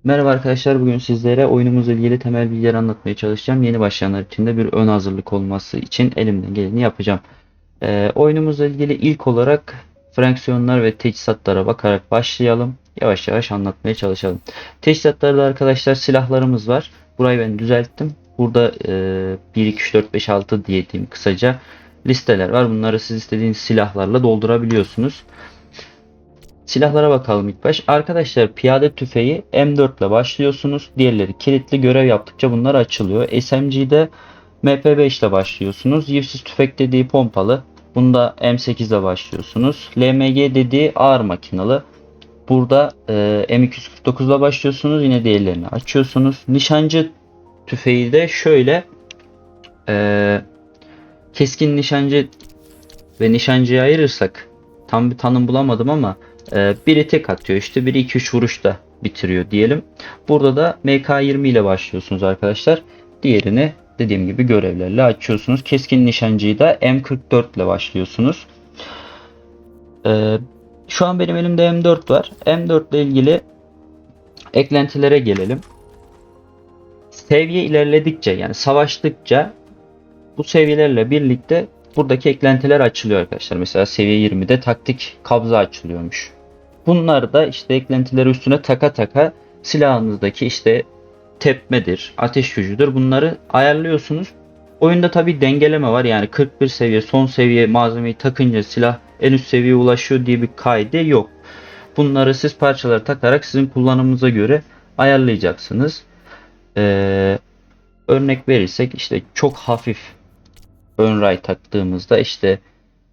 Merhaba arkadaşlar, bugün sizlere oyunumuzla ilgili temel bilgiler anlatmaya çalışacağım. Yeni başlayanlar için de bir ön hazırlık olması için elimden geleni yapacağım. Oyunumuzla ilgili ilk olarak fraksiyonlar ve teçhizatlara bakarak başlayalım. Yavaş yavaş anlatmaya çalışalım. Teçhizatlarda arkadaşlar silahlarımız var. Burayı ben düzelttim. Burada 1, 2, 3, 4, 5, 6 diyeyim kısaca listeler var. Bunları siz istediğiniz silahlarla doldurabiliyorsunuz. Silahlara bakalım ilk baş. Arkadaşlar piyade tüfeği M4 ile başlıyorsunuz. Diğerleri kilitli, görev yaptıkça bunlar açılıyor. SMG'de MP5 ile başlıyorsunuz. Yivsiz tüfek dediği pompalı. Bunda M8 ile başlıyorsunuz. LMG dediği ağır makinalı. Burada M249 ile başlıyorsunuz. Yine diğerlerini açıyorsunuz. Nişancı tüfeği de şöyle. e, Keskin nişancı ve nişancıya ayırırsak tam bir tanım bulamadım ama biri tek atıyor, işte biri 2-3 vuruşta bitiriyor diyelim. Burada da MK20 ile başlıyorsunuz arkadaşlar. Diğerini dediğim gibi görevlerle açıyorsunuz. Keskin nişancıyı da M44 ile başlıyorsunuz. E, Şu an benim elimde M4 var. M4 ile ilgili eklentilere gelelim. Seviye ilerledikçe, yani savaştıkça, bu seviyelerle birlikte buradaki eklentiler açılıyor arkadaşlar. Mesela seviye 20'de taktik kabza açılıyormuş. Bunlar da işte eklentileri üstüne taka taka silahınızdaki işte tepmedir, ateş gücüdür, bunları ayarlıyorsunuz. Oyunda tabi dengeleme var, yani 41 seviye son seviye malzemeyi takınca silah en üst seviyeye ulaşıyor diye bir kaide yok. Bunları siz parçalara takarak sizin kullanımınıza göre ayarlayacaksınız. Ee, Örnek verirsek işte çok hafif ön ray taktığımızda işte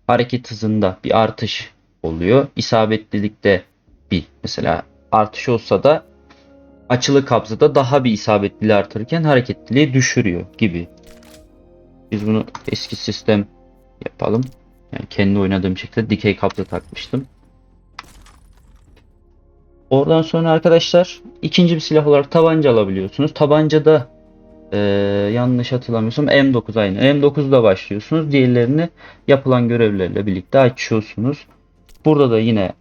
hareket hızında bir artış oluyor. İsabetlilikte bir mesela artış olsa da açılı kabzada daha bir isabetliliği artırırken hareketliliği düşürüyor gibi. Biz bunu eski sistem yapalım. Yani kendi oynadığım şekilde dikey kabza takmıştım. Oradan sonra arkadaşlar ikinci bir silah olarak tabanca alabiliyorsunuz. Tabancada Ee, yanlış hatırlamıyorsam M9 aynı. M9'da başlıyorsunuz. Diğerlerini yapılan görevlerle birlikte açıyorsunuz. Burada da yine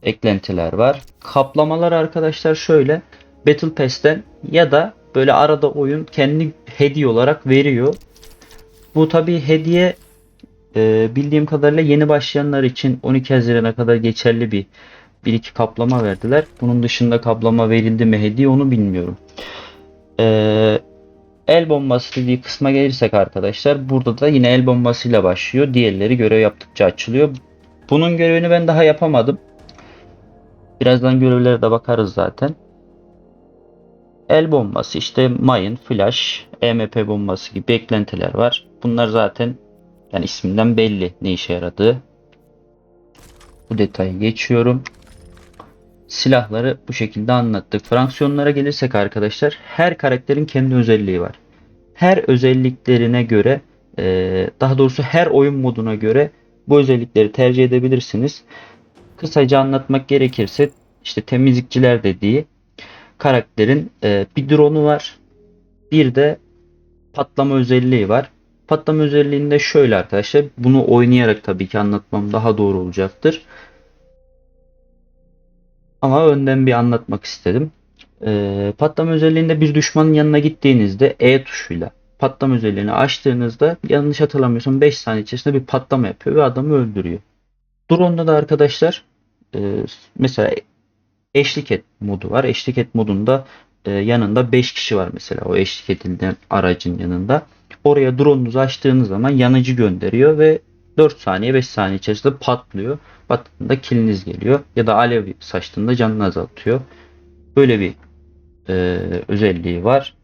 eklentiler var. Kaplamalar arkadaşlar şöyle. Battle Pass'ten ya da böyle arada oyun kendi hediye olarak veriyor. Bu tabi hediye bildiğim kadarıyla yeni başlayanlar için 12 Haziran'a kadar geçerli bir iki kaplama verdiler. Bunun dışında kaplama verildi mi hediye onu bilmiyorum. Ee, El bombası dediği kısma gelirsek arkadaşlar, burada da yine el bombasıyla başlıyor. Diğerleri görev yaptıkça açılıyor. Bunun görevini ben daha yapamadım. Birazdan görevlere de bakarız zaten. El bombası işte mayın, flash, EMP bombası gibi eklentiler var. Bunlar zaten yani isminden belli ne işe yaradığı. Bu detayı geçiyorum. Silahları bu şekilde anlattık. Fraksiyonlara gelirsek arkadaşlar, her karakterin kendi özelliği var. Her özelliklerine göre, daha doğrusu her oyun moduna göre bu özellikleri tercih edebilirsiniz. Kısaca anlatmak gerekirse işte temizlikçiler dediği karakterin bir drone'u var. Bir de patlama özelliği var. Patlama özelliğinde şöyle arkadaşlar, bunu oynayarak tabii ki anlatmam daha doğru olacaktır. Ama önden bir anlatmak istedim. Patlama özelliğinde bir düşmanın yanına gittiğinizde E tuşuyla patlama özelliğini açtığınızda, yanlış hatırlamıyorsam 5 saniye içerisinde bir patlama yapıyor ve adamı öldürüyor. Drone'da da arkadaşlar mesela eşlik et modu var. Eşlik et modunda yanında 5 kişi var mesela, o eşlik edilen aracın yanında. Oraya drone'unuzu açtığınız zaman yanıcı gönderiyor ve 4 saniye 5 saniye içerisinde patlıyor. Patladığında kiliniz geliyor. Ya da alev saçtığında canını azaltıyor. Böyle bir e, özelliği var.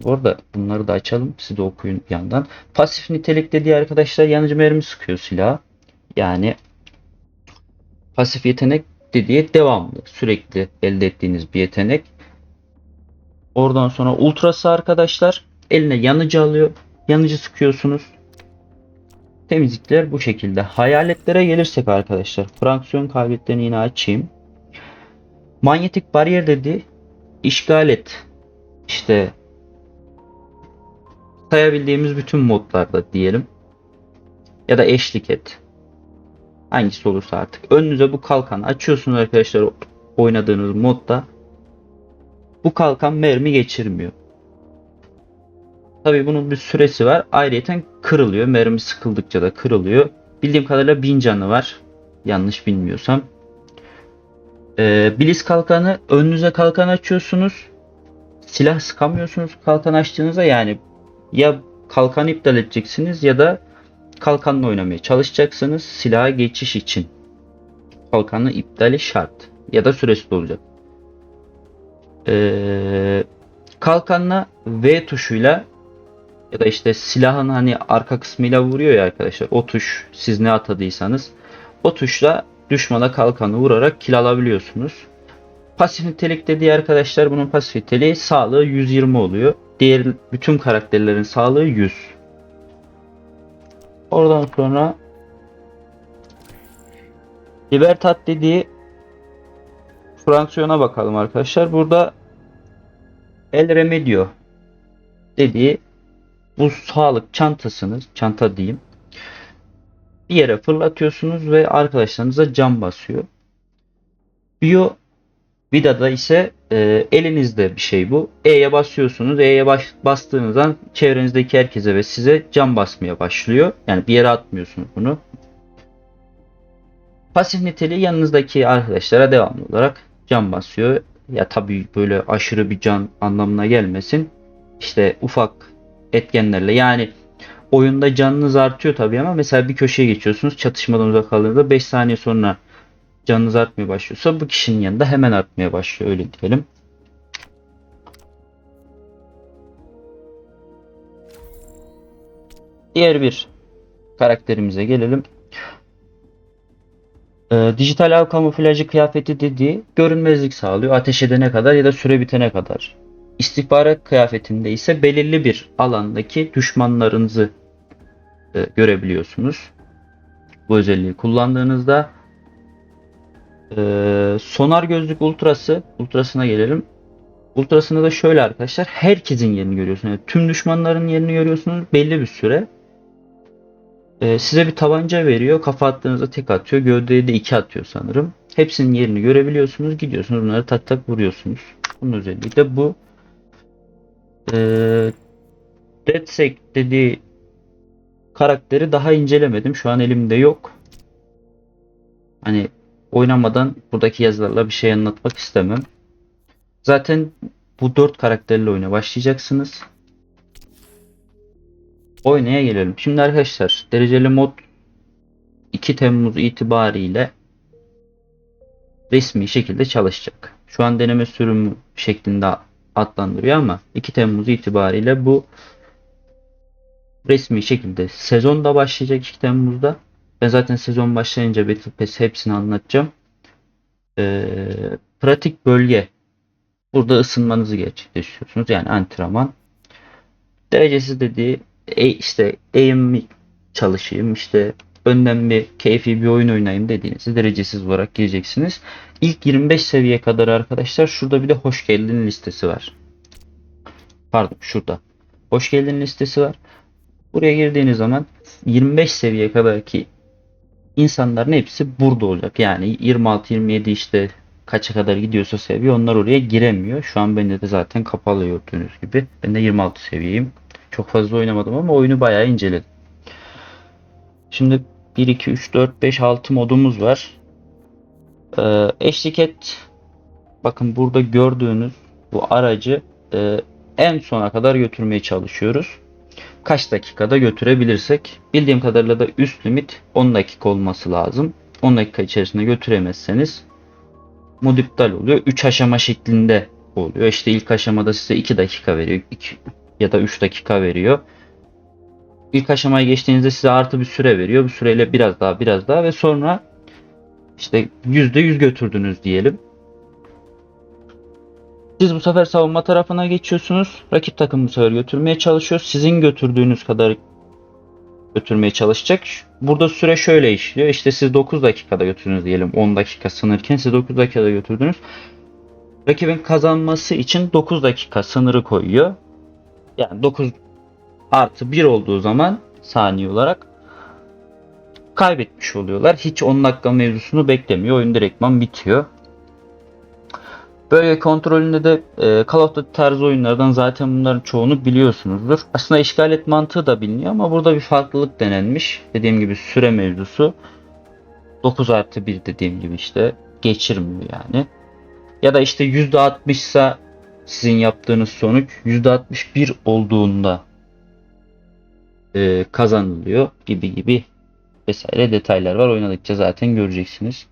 Orada bunları da açalım. Siz de okuyun bir yandan. Pasif nitelik dediği arkadaşlar, yanıcı mermi sıkıyor silah. Yani pasif yetenek dediği devamlı, sürekli elde ettiğiniz bir yetenek. Oradan sonra ultrası arkadaşlar, eline yanıcı alıyor. Yanıcı sıkıyorsunuz. Temizlikler bu şekilde. Hayaletlere gelirsek arkadaşlar, fraksiyon kabiliyetlerini yine açayım. Manyetik bariyer dediği işgal et. İşte sayabildiğimiz bütün modlarda diyelim. Ya da eşlik et. Hangisi olursa artık. Önünüze bu kalkanı açıyorsunuz arkadaşlar oynadığınız modda. Bu kalkan mermi geçirmiyor. Tabii bunun bir süresi var. Ayrıyeten kırılıyor. Mermi sıkıldıkça da kırılıyor. Bildiğim kadarıyla 1000 canı var. Yanlış bilmiyorsam. Blitz kalkanı, önünüze kalkan açıyorsunuz. Silah sıkamıyorsunuz kalkan açtığınızda, yani ya kalkanı iptal edeceksiniz ya da kalkanla oynamaya çalışacaksınız. Silaha geçiş için kalkanı iptali şart ya da süresi olacak. Kalkanla V tuşuyla ya da işte silahın hani arka kısmıyla vuruyor ya arkadaşlar. O tuş, siz ne atadıysanız o tuşla düşmana kalkanı vurarak kill alabiliyorsunuz. Pasif nitelik dediği arkadaşlar, bunun pasif niteliği sağlığı 120 oluyor. Diğer bütün karakterlerin sağlığı 100. Oradan sonra Libertad dediği fraksiyona bakalım arkadaşlar. Burada El Remedio dediği bu sağlık çantasını, çanta diyeyim, bir yere fırlatıyorsunuz ve arkadaşlarınıza can basıyor. Bio Vida'da ise elinizde bir şey bu. E'ye basıyorsunuz. E'ye bastığınızdan çevrenizdeki herkese ve size can basmaya başlıyor. Yani bir yere atmıyorsunuz bunu. Pasif niteliği yanınızdaki arkadaşlara devamlı olarak can basıyor. Ya tabii böyle aşırı bir can anlamına gelmesin. İşte ufak etkenlerle, yani oyunda canınız artıyor tabii ama mesela bir köşeye geçiyorsunuz, çatışmadan uzak kaldığınızda 5 saniye sonra canınız artmaya başlıyorsa bu kişinin yanında hemen artmaya başlıyor, öyle diyelim. Diğer bir karakterimize gelelim. Dijital av kamuflajı kıyafeti dediği görünmezlik sağlıyor ateş edene kadar ya da süre bitene kadar. İstihbarat kıyafetinde ise belirli bir alandaki düşmanlarınızı görebiliyorsunuz. Bu özelliği kullandığınızda sonar gözlük ultrasına gelelim. Ultrasında da şöyle arkadaşlar, herkesin yerini görüyorsunuz. Yani tüm düşmanların yerini görüyorsunuz belli bir süre. Size bir tabanca veriyor. Kafa attığınızda tek atıyor. Gövdeye de 2 atıyor sanırım. Hepsinin yerini görebiliyorsunuz. Gidiyorsunuz bunları tak tak vuruyorsunuz. Bunun özelliği de bu. DedSec dediği karakteri daha incelemedim. Şu an elimde yok. Hani oynamadan buradaki yazılarla bir şey anlatmak istemem. Zaten bu 4 karakterle oyuna başlayacaksınız. Oynaya gelelim. Şimdi arkadaşlar, dereceli mod 2 Temmuz itibariyle resmi şekilde çalışacak. Şu an deneme sürümü şeklinde adlandırıyor ama 2 Temmuz itibariyle bu resmi şekilde sezon da başlayacak 2 Temmuz'da. Ben zaten sezon başlayınca Battle Pass hepsini anlatacağım. Pratik bölge. Burada ısınmanızı gerçekleştiriyorsunuz. Yani antrenman. Derecesiz dediği işte aim çalışayım, işte önden bir keyfi bir oyun oynayayım dediğinizde derecesiz olarak gireceksiniz. İlk 25 seviye kadar arkadaşlar, şurada bir de hoş geldin listesi var. Pardon, şurada. Hoş geldin listesi var. Buraya girdiğiniz zaman 25 seviye kadarki insanların hepsi burada olacak. Yani 26-27 işte kaça kadar gidiyorsa seviye, onlar oraya giremiyor. Şu an bende de zaten kapalı gördüğünüz gibi. Ben de 26 seviyeyim. Çok fazla oynamadım ama oyunu bayağı inceledim. Şimdi 1, 2, 3, 4, 5, 6 modumuz var. Eşlik et. Bakın burada gördüğünüz bu aracı en sona kadar götürmeye çalışıyoruz. Kaç dakikada götürebilirsek. Bildiğim kadarıyla da üst limit 10 dakika olması lazım. 10 dakika içerisinde götüremezseniz mod iptal oluyor. 3 aşama şeklinde oluyor. İşte ilk aşamada size 2 dakika veriyor. 2 ya da 3 dakika veriyor. İlk aşamayı geçtiğinizde size artı bir süre veriyor. Bu süreyle biraz daha ve sonra işte %100 götürdünüz diyelim. Siz bu sefer savunma tarafına geçiyorsunuz. Rakip takım bu sefer götürmeye çalışıyor. Sizin götürdüğünüz kadar götürmeye çalışacak. Burada süre şöyle işliyor. İşte siz 9 dakikada götürdünüz diyelim. 10 dakika sınırken siz 9 dakikada götürdünüz. Rakibin kazanması için 9 dakika sınırı koyuyor. Yani 9 artı 1 olduğu zaman saniye olarak kaybetmiş oluyorlar. Hiç 10 dakika mevzusunu beklemiyor. Oyun direktman bitiyor. Bölge kontrolünde de Call of Duty tarzı oyunlardan zaten bunların çoğunu biliyorsunuzdur. Aslında işgal et mantığı da biliniyor ama burada bir farklılık denenmiş. Dediğim gibi süre mevzusu 9+1 dediğim gibi işte geçirmiyor yani. Ya da işte %60 ise sizin yaptığınız sonuç %61 olduğunda kazanılıyor gibi gibi vesaire detaylar var. Oynadıkça zaten göreceksiniz.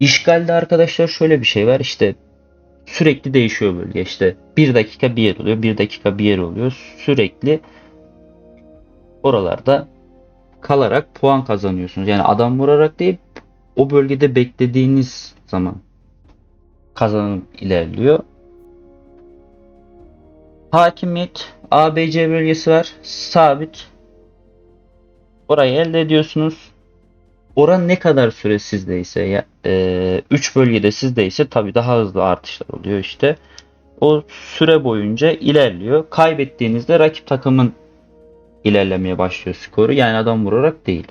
İşgalde arkadaşlar şöyle bir şey var. İşte sürekli değişiyor bölge. İşte 1 dakika bir yer oluyor. 1 dakika bir yer oluyor. Sürekli oralarda kalarak puan kazanıyorsunuz. Yani adam vurarak değil, o bölgede beklediğiniz zaman kazanım ilerliyor. Hakimiyet ABC bölgesi var. Sabit. Orayı elde ediyorsunuz. Oran ne kadar süre sizdeyse ya 3 bölgede sizdeyse tabii daha hızlı artışlar oluyor işte. O süre boyunca ilerliyor. Kaybettiğinizde rakip takımın ilerlemeye başlıyor skoru. Yani adam vurarak değil.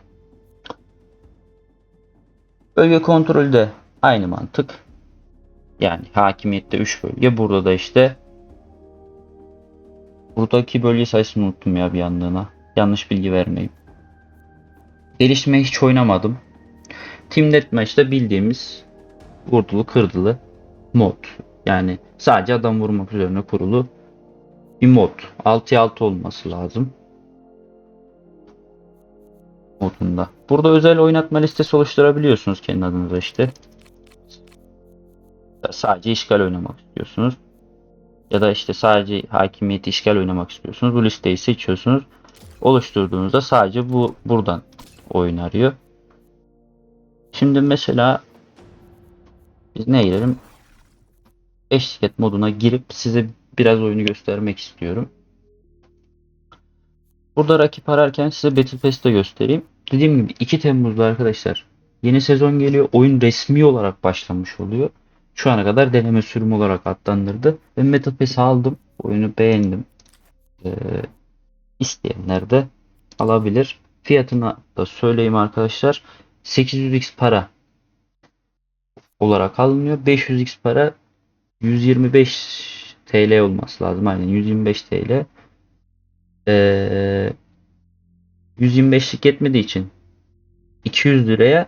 Bölge kontrolü de aynı mantık. Yani hakimiyette 3 bölge. Burada da işte buradaki bölge sayısını unuttum ya bir yanlığına. Yanlış bilgi vermeyeyim. Geliştirme hiç oynamadım. Team Deathmatch'te bildiğimiz vurdulu kırdılı mod. Yani sadece adam vurmak üzerine kurulu bir mod. 6'ya 6 olması lazım modunda. Burada özel oynatma listesi oluşturabiliyorsunuz kendi adınıza işte. Sadece işgal oynamak istiyorsunuz. Ya da işte sadece hakimiyeti işgal oynamak istiyorsunuz. Bu listeyi seçiyorsunuz. Oluşturduğunuzda sadece bu buradan oyun arıyor. Şimdi mesela biz ne girelim? Eşlik moduna girip size biraz oyunu göstermek istiyorum. Burada rakip ararken size Battle Pass'te göstereyim. Dediğim gibi 2 Temmuz'da arkadaşlar yeni sezon geliyor. Oyun resmi olarak başlamış oluyor. Şu ana kadar deneme sürümü olarak adlandırdı. Ben Battle Pass'i aldım. Oyunu beğendim. Ee, isteyenler de alabilir. Fiyatını da söyleyeyim arkadaşlar. 800x para olarak alınıyor. 500x para 125 TL olması lazım. Aynen 125 TL. 125'lik yetmediği için 200 liraya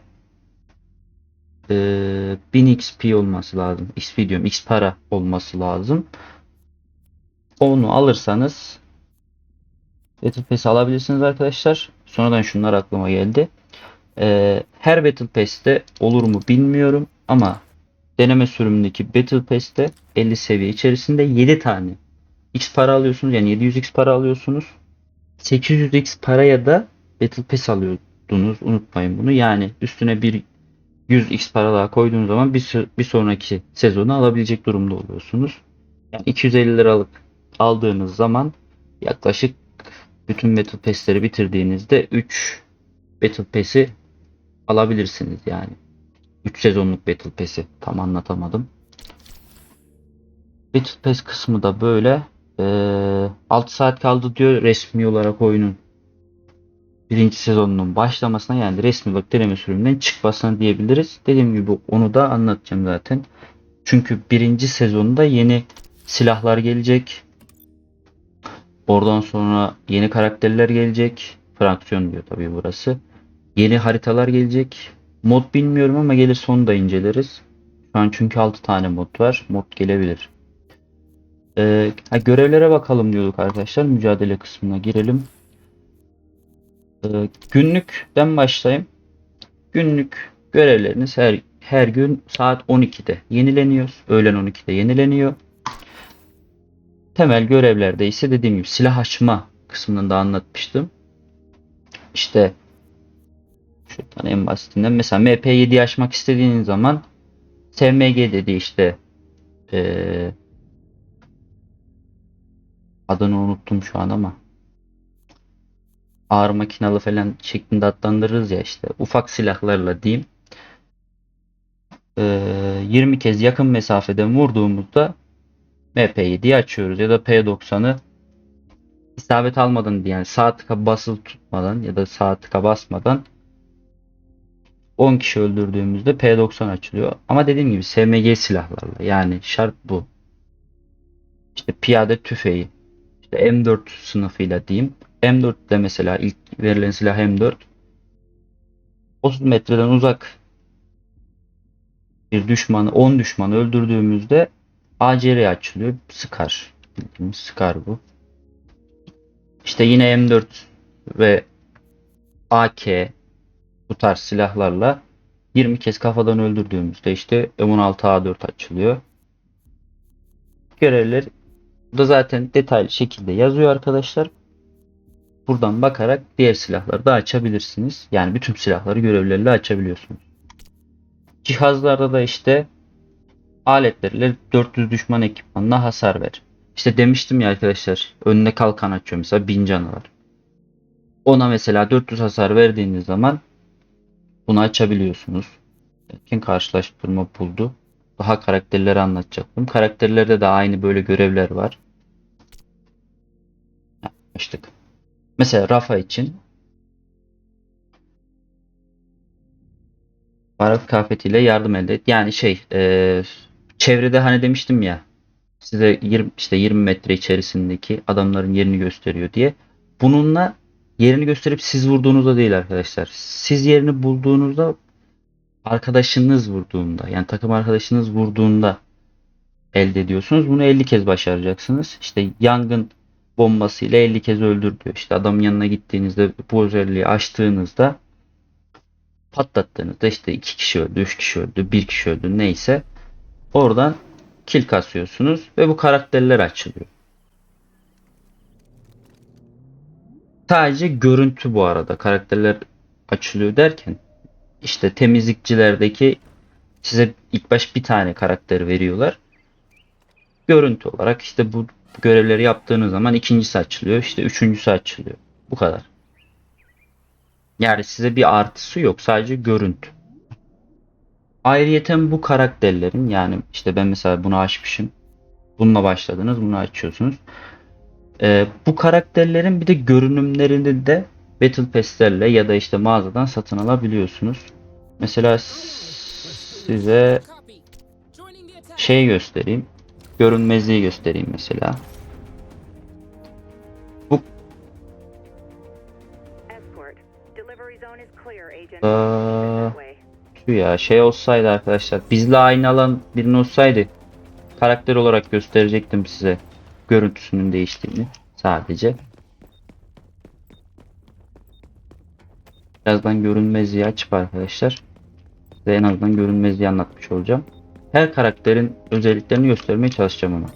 1000 XP olması lazım. XP diyorum. X para olması lazım. Onu alırsanız Battle Pass alabilirsiniz arkadaşlar. Sonradan şunlar aklıma geldi. Her Battle Pass'te olur mu bilmiyorum ama deneme sürümündeki Battle Pass'te 50 seviye içerisinde 7 tane X para alıyorsunuz. Yani 700X para alıyorsunuz. 800X paraya da Battle Pass alıyordunuz. Unutmayın bunu. Yani üstüne bir 100x para daha koyduğunuz zaman bir sonraki sezonu alabilecek durumda oluyorsunuz. Yani 250 liralık aldığınız zaman yaklaşık bütün Battle Pass'leri bitirdiğinizde 3 Battle Pass'i alabilirsiniz yani. 3 sezonluk Battle Pass'i tam anlatamadım. Battle Pass kısmı da böyle. 6 saat kaldı diyor resmi olarak oyunun birinci sezonunun başlamasına, yani resmi olarak deneme sürümünden çıkmasına diyebiliriz. Dediğim gibi onu da anlatacağım zaten. Çünkü birinci sezonda yeni silahlar gelecek. Oradan sonra yeni karakterler gelecek. Fraksiyon diyor tabii burası. Yeni haritalar gelecek. Mod bilmiyorum ama gelirse onu da inceleriz. Şu an çünkü 6 tane mod var. Mod gelebilir. Görevlere bakalım diyorduk arkadaşlar. Mücadele kısmına girelim. Günlükten başlayayım. Günlük görevleriniz her gün saat 12'de yenileniyor. Öğlen 12'de yenileniyor. Temel görevlerde ise dediğim gibi silah açma kısmını da anlatmıştım. İşte şuradan en basitinden mesela MP7'yi açmak istediğiniz zaman SMG dedi işte adını unuttum şu an ama ağır makinalı falan şeklinde adlandırırız ya, işte ufak silahlarla diyeyim. 20 kez yakın mesafeden vurduğumuzda MP7'yi açıyoruz ya da P90'ı isabet almadan, yani sağ tıka basılı tutmadan ya da sağ tıka basmadan 10 kişi öldürdüğümüzde P90 açılıyor. Ama dediğim gibi SMG silahlarla, yani şart bu. İşte piyade tüfeği, işte M4 sınıfıyla diyeyim. M4 de mesela ilk verilen silah M4. 30 metreden uzak bir düşmanı, 10 düşmanı öldürdüğümüzde ACR açılıyor. Scar. Bildiğimiz Scar bu. İşte yine M4 ve AK, bu tarz silahlarla 20 kez kafadan öldürdüğümüzde işte M16A4 açılıyor. Görevler burada zaten detaylı şekilde yazıyor arkadaşlar. Buradan bakarak diğer silahları da açabilirsiniz. Yani bütün silahları görevlerle açabiliyorsunuz. Cihazlarda da işte aletlerle 400 düşman ekipmanına hasar ver. İşte demiştim ya arkadaşlar, önüne kalkan açıyor mesela 1000 canı var. Ona mesela 400 hasar verdiğiniz zaman bunu açabiliyorsunuz. Kim karşılaştırma buldu. Daha karakterleri anlatacaktım. Karakterlerde de aynı böyle görevler var. Yapmıştık. Mesela Rafa için Barat kıyafetiyle yardım elde et. Yani çevrede hani demiştim ya, size 20, işte 20 metre içerisindeki adamların yerini gösteriyor diye. Bununla yerini gösterip siz vurduğunuzda değil arkadaşlar. Siz yerini bulduğunuzda, arkadaşınız vurduğunda, yani takım arkadaşınız vurduğunda elde ediyorsunuz. Bunu 50 kez başaracaksınız. İşte yangın bombasıyla 50 kez öldür diyor. İşte adamın yanına gittiğinizde, bu özelliği açtığınızda, patlattığınızda işte 2 kişi öldü, 3 kişi öldü, bir kişi öldü, neyse oradan kill kasıyorsunuz ve bu karakterler açılıyor. Sadece görüntü bu arada. Karakterler açılıyor derken işte temizlikçilerdeki size ilk baş bir tane karakter veriyorlar. Görüntü olarak işte bu görevleri yaptığınız zaman ikincisi açılıyor. İşte üçüncüsü açılıyor. Bu kadar. Yani size bir artısı yok. Sadece görüntü. Ayrıyeten bu karakterlerin, yani işte ben mesela bunu açmışım. Bununla başladınız. Bunu açıyorsunuz. Bu karakterlerin bir de görünümlerini de Battle Pass'lerle ya da işte mağazadan satın alabiliyorsunuz. Mesela size şey göstereyim. Görünmezliği göstereyim mesela. Bu da şu ya, şey olsaydı arkadaşlar, bizle aynı alan birini olsaydı karakter olarak gösterecektim size görüntüsünün değiştiğini sadece. Birazdan görünmezliği açıp arkadaşlar size en azından görünmezliği anlatmış olacağım. Her karakterin özelliklerini göstermeye çalışacağım ama.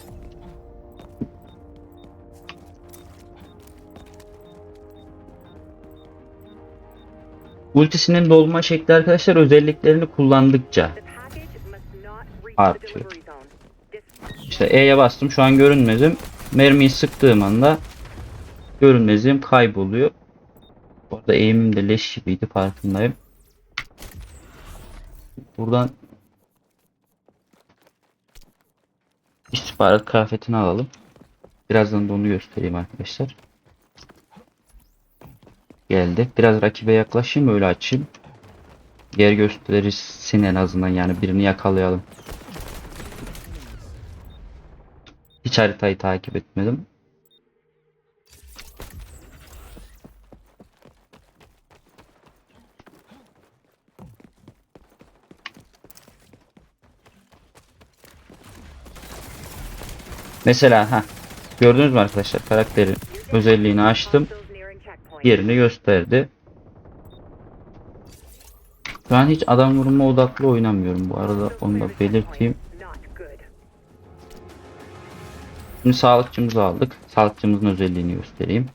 Ultisinin dolma şekli arkadaşlar özelliklerini kullandıkça artıyor. İşte E'ye bastım, şu an görünmezim. Mermiyi sıktığım anda görünmezliğim kayboluyor. Bu arada eğimim de leş gibiydi, farkındayım. Buradan istihbarat kıyafetini alalım. Birazdan da onu göstereyim arkadaşlar. Geldi. Biraz rakibe yaklaşayım, öyle açayım. Yer gösterirsin en azından, yani birini yakalayalım. Hiç haritayı takip etmedim. Mesela gördünüz mü arkadaşlar, karakterin özelliğini açtım. Yerini gösterdi. Şu an hiç adam vurma odaklı oynamıyorum bu arada, onu da belirteyim. Şimdi sağlıkçımızı aldık. Sağlıkçımızın özelliğini göstereyim.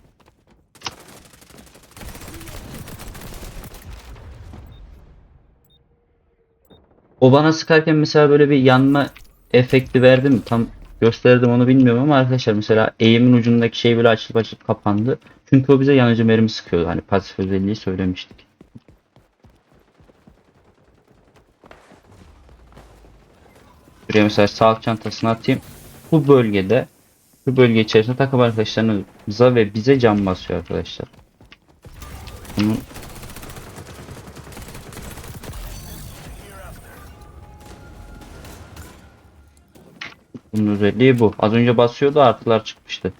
O bana sıkarken mesela böyle bir yanma efekti verdi mi? Tam gösterdim onu bilmiyorum ama arkadaşlar, mesela eğimin ucundaki şey böyle açılıp açılıp kapandı. Çünkü o bize yanıcı mermi sıkıyordu. Hani pasif özelliği söylemiştik. Buraya mesela sağlık çantasını atayım. Bu bölgede, bu bölge içerisinde takım arkadaşlarınıza ve bize can basıyor arkadaşlar. Bunun Bunun özelliği bu. Az önce basıyordu, artılar çıkmıştı.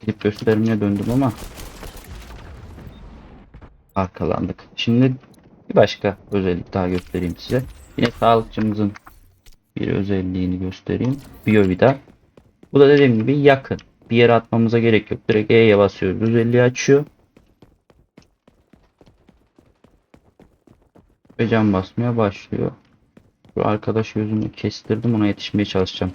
Gidip göstermeye döndüm ama arkalandık. Şimdi bir başka özellik daha göstereyim size. Yine sağlıkçımızın bir özelliğini göstereyim. Biyovida. Bu da dediğim gibi yakın. Bir yere atmamıza gerek yok. Direkt E'ye basıyoruz. Özelliği açıyor. Ve cam basmaya başlıyor. Şu arkadaş gözümü kestirdim. Ona yetişmeye çalışacağım.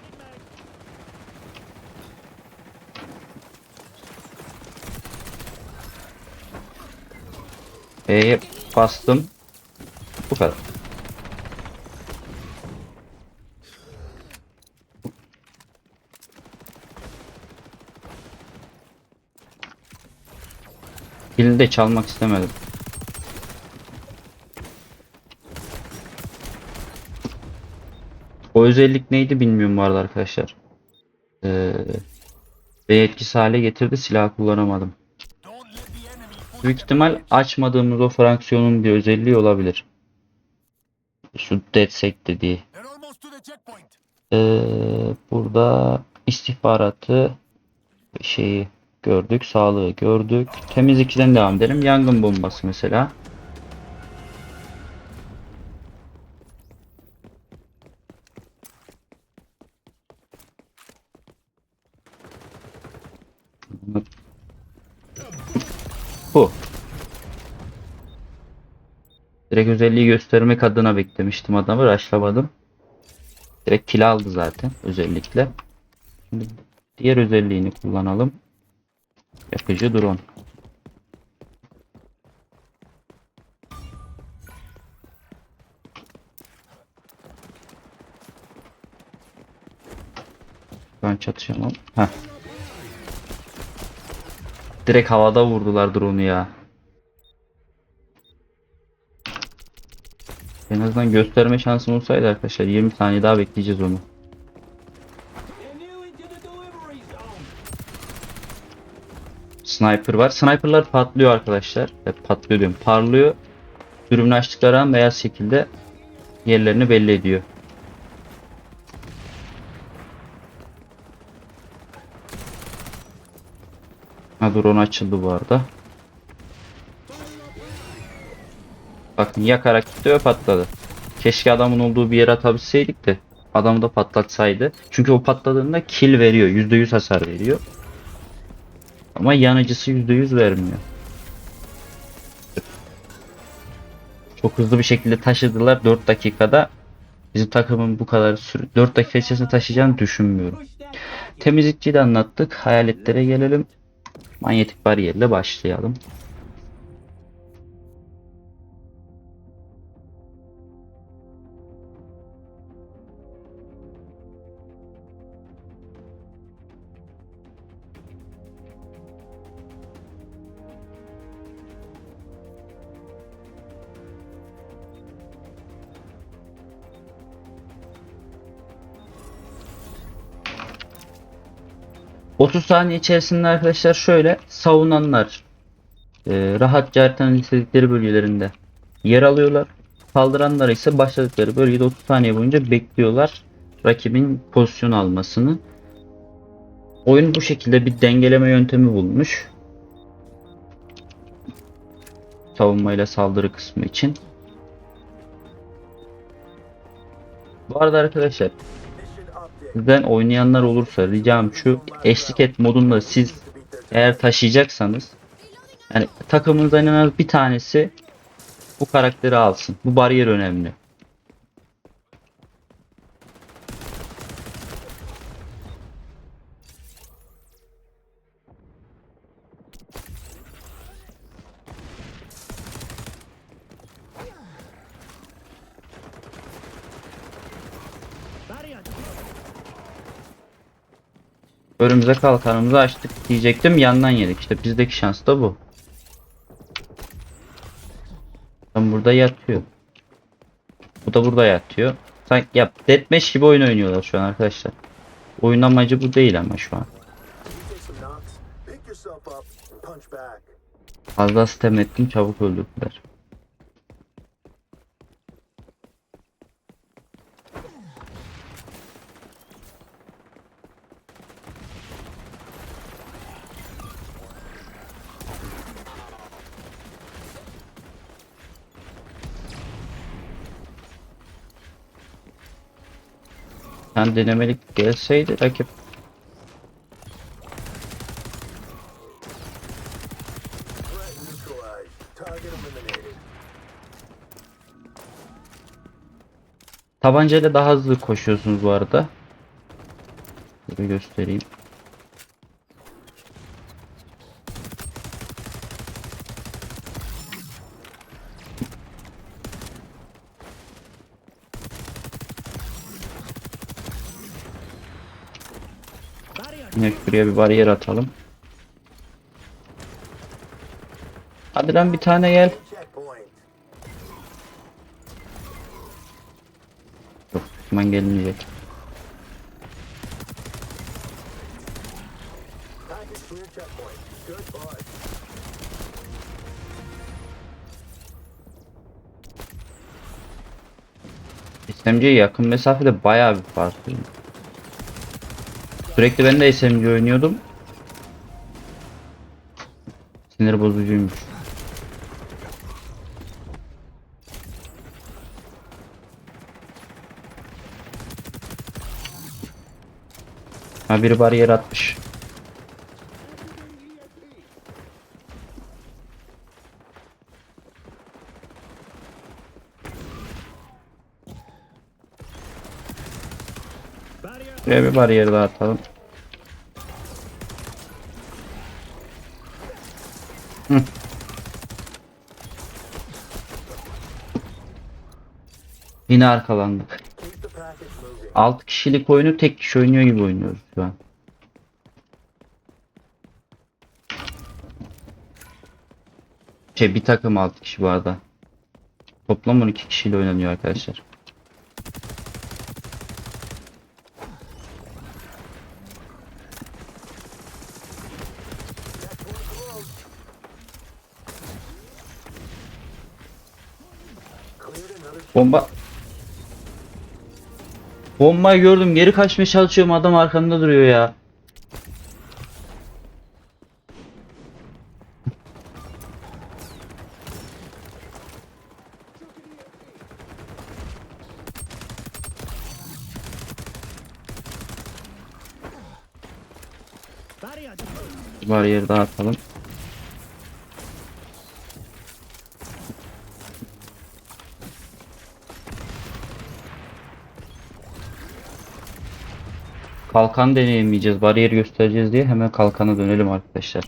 E'ye bastım. Bu kadar. Kilidi de çalmak istemedim. O özellik neydi bilmiyorum bu arada arkadaşlar. Ee, B etkisi hale getirdi. Silah kullanamadım. Büyük ihtimal açmadığımız o fraksiyonun bir özelliği olabilir. Şu DedSec dediği. Burada istihbaratı şeyi gördük. Sağlığı gördük. Temiz 2'den devam edelim. Yangın bombası mesela. Bu. Direkt özelliği göstermek adına beklemiştim adamı. Rushlamadım. Direkt kill aldı zaten özellikle. Şimdi diğer özelliğini kullanalım. Yakıcı drone. Ben çatışamam. Heh. Direkt havada vurdular drone'u ya. En azından gösterme şansım olsaydı arkadaşlar 20 saniye daha bekleyeceğiz onu. Sniper var. Sniper'lar patlıyor arkadaşlar. Patlıyor diyorum. Parlıyor. Dürbünü açtıkları an beyaz şekilde yerlerini belli ediyor. Ha, drone açıldı bu arada. Bakın yakarak gitti ve patladı. Keşke adamın olduğu bir yere atabilseydik de adamı da patlatsaydı. Çünkü o patladığında kill veriyor. %100 hasar veriyor. Ama yanıcısı %100 vermiyor. Çok hızlı bir şekilde taşıdılar 4 dakikada. Bizim takımın bu kadar 4 dakika içerisinde taşıyacağını düşünmüyorum. Temizlikçiyi de anlattık. Hayaletlere gelelim. Manyetik bariyerle başlayalım. ...30 saniye içerisinde arkadaşlar şöyle... ...savunanlar... ...rahatça haritanın istedikleri bölgelerinde... ...yer alıyorlar. Saldıranlar ise başladıkları bölgede 30 saniye boyunca bekliyorlar... ...rakibin pozisyon almasını. Oyun bu şekilde bir dengeleme yöntemi bulmuş. Savunma ile saldırı kısmı için. Bu arada arkadaşlar... ...sizden oynayanlar olursa ricam şu... ...eşlik et modunda siz... ...eğer taşıyacaksanız... Yani takımınızdan en az bir tanesi bu karakteri alsın. Bu bariyer önemli. Önümüze kalkanımızı açtık diyecektim. Yandan yedik. İşte bizdeki şans da bu. Ben burada yatıyor. Bu da burada yatıyor. Sanki ya deathmatch gibi oyun oynuyorlar şu an arkadaşlar. Oyun amacı bu değil ama şu an. Fazla sitem ettim, çabuk öldürdüler. Yani denemelik gelseydi rakip. Tabancayla daha hızlı koşuyorsunuz bu arada. Bir göstereyim. Yine şuraya bir bariyer atalım. Hadi lan bir tane gel. Yok, hemen gelmeyecek. SMC'ye yakın mesafede bayağı bir fark var. Sürekli ben de SMC oynuyordum. Sinir bozucuymuş. Ha, biri bariyer atmış. Buraya bir bariyer daha atalım. Hı. Yine arkalandık. 6 kişilik oyunu tek kişi oynuyor gibi oynuyoruz şu an. Bir takım 6 kişi bu arada. Toplam 12 kişiyle oynanıyor arkadaşlar. Bomba. Bombayı gördüm. Geri kaçmaya çalışıyorum. Adam arkamda duruyor ya. Bariyeri daha atalım. Kalkan deneyimleyeceğiz. Bariyeri göstereceğiz diye hemen kalkana dönelim arkadaşlar.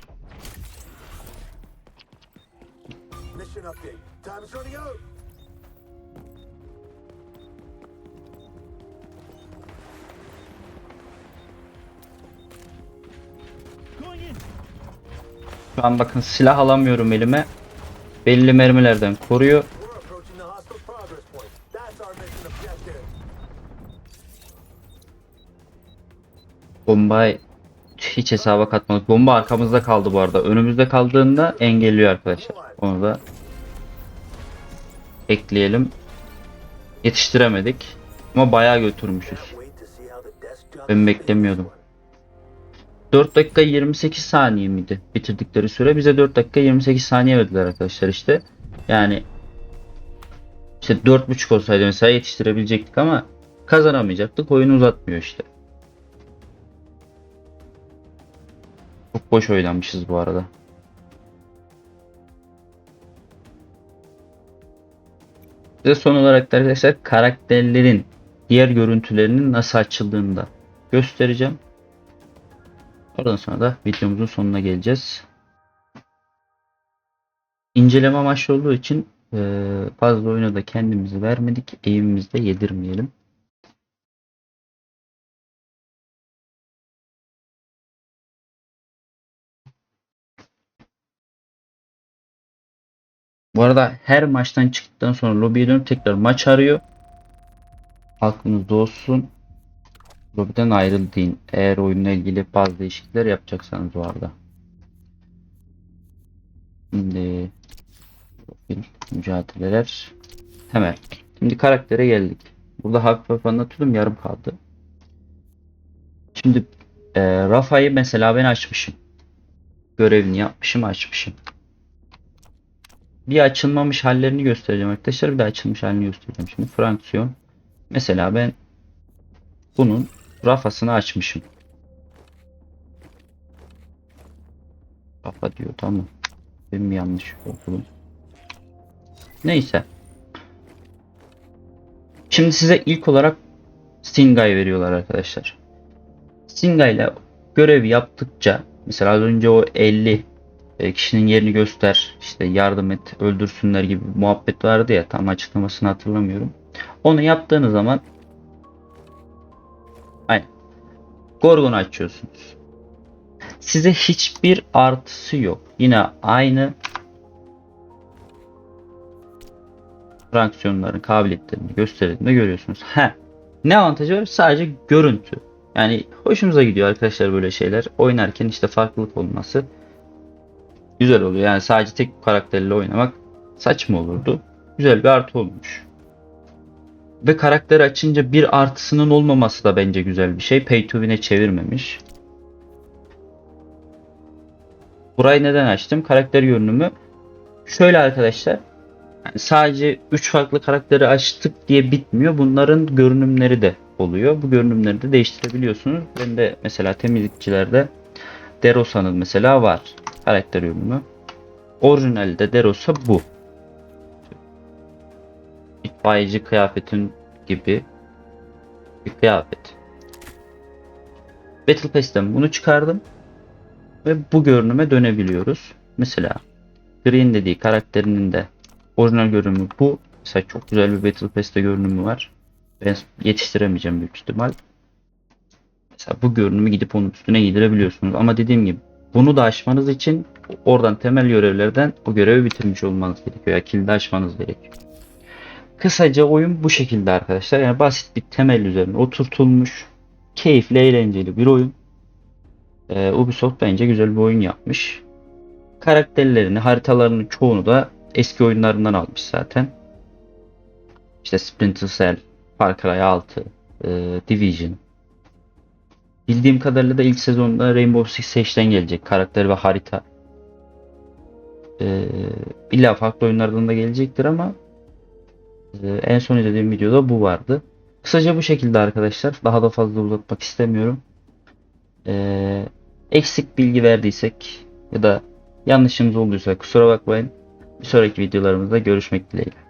Şu an bakın silah alamıyorum elime. Belli mermilerden koruyor. Bombayı hiç hesaba katmadık. Bomba arkamızda kaldı bu arada. Önümüzde kaldığında engelliyor arkadaşlar. Onu da ekleyelim. Yetiştiremedik. Ama bayağı götürmüşüz. Ben beklemiyordum. 4 dakika 28 saniye miydi bitirdikleri süre? Bize 4 dakika 28 saniye verdiler arkadaşlar işte. Yani işte 4,5 olsaydı mesela yetiştirebilecektik ama kazanamayacaktık. Oyunu uzatmıyor işte. Çok boş oynamışız bu arada. Ve son olarak da arkadaşlar karakterlerin diğer görüntülerinin nasıl açıldığını da göstereceğim. Oradan sonra da videomuzun sonuna geleceğiz. İnceleme amaçlı olduğu için fazla oyuna da kendimizi vermedik. Eğimimizi de yedirmeyelim. Bu arada her maçtan çıktıktan sonra lobiye dönüp tekrar maç arıyor. Aklınızda olsun. Lobiden ayrıl deyin. Eğer oyunla ilgili bazı değişiklikler yapacaksanız bu arada. Şimdi mücadeleler. Hemen. Şimdi karaktere geldik. Burada hafif anlatıyordum, yarım kaldı. Şimdi Rafa'yı mesela ben açmışım. Görevini yapmışım, açmışım. Bir açılmamış hallerini göstereceğim arkadaşlar. Bir de açılmış halini göstereceğim. Şimdi fraksiyon. Mesela ben bunun rafasını açmışım. Rafa diyor, tamam. Benim yanlış okudum. Neyse. Şimdi size ilk olarak Stingray veriyorlar arkadaşlar. Stingray ile görevi yaptıkça, mesela az önce o 50 kişinin yerini göster, işte yardım et, öldürsünler gibi bir muhabbet vardı ya, tam açıklamasını hatırlamıyorum. Onu yaptığınız zaman aynen Gorgon'u açıyorsunuz. Size hiçbir artısı yok. Yine aynı fraksiyonların kabiliyetlerini gösterdiğinde görüyorsunuz. Ne avantajı var? Sadece görüntü. Yani hoşumuza gidiyor arkadaşlar böyle şeyler. Oynarken işte farklılık olması güzel oluyor. Yani sadece tek karakterle oynamak saçma olurdu. Güzel bir artı olmuş. Ve karakteri açınca bir artısının olmaması da bence güzel bir şey. Pay to win'e çevirmemiş. Burayı neden açtım? Karakter görünümü. Şöyle arkadaşlar. Yani sadece 3 farklı karakteri açtık diye bitmiyor. Bunların görünümleri de oluyor. Bu görünümleri de değiştirebiliyorsunuz. Ben de mesela temizlikçilerde Derosa'nın mesela var. Karakter görünümü. Orijinalde Derosa bu. İtfaiyeci kıyafetin gibi bir kıyafet. Battle Pass'ten bunu çıkardım. Ve bu görünüme dönebiliyoruz. Mesela Green dediği karakterinin de orijinal görünümü bu. Mesela çok güzel bir Battle Pass'te görünümü var. Ben yetiştiremeyeceğim büyük ihtimal. Mesela bu görünümü gidip onun üstüne giydirebiliyorsunuz. Ama dediğim gibi bunu da aşmanız için oradan temel görevlerden o görevi bitirmiş olmanız gerekiyor. Ya kilidi aşmanız gerekiyor. Kısaca oyun bu şekilde arkadaşlar. Yani basit bir temel üzerine oturtulmuş, keyifli, eğlenceli bir oyun. Ubisoft bence güzel bir oyun yapmış. Karakterlerini, haritalarının çoğunu da eski oyunlarından almış zaten. İşte Splinter Cell, Far Cry 6, Division. Bildiğim kadarıyla da ilk sezonda Rainbow Six Siege'den gelecek karakter ve harita. İlla farklı oyunlardan da gelecektir ama en son izlediğim videoda bu vardı. Kısaca bu şekilde arkadaşlar. Daha da fazla uzatmak istemiyorum. Eksik bilgi verdiysek ya da yanlışımız olduysa kusura bakmayın. Bir sonraki videolarımızda görüşmek dileğiyle.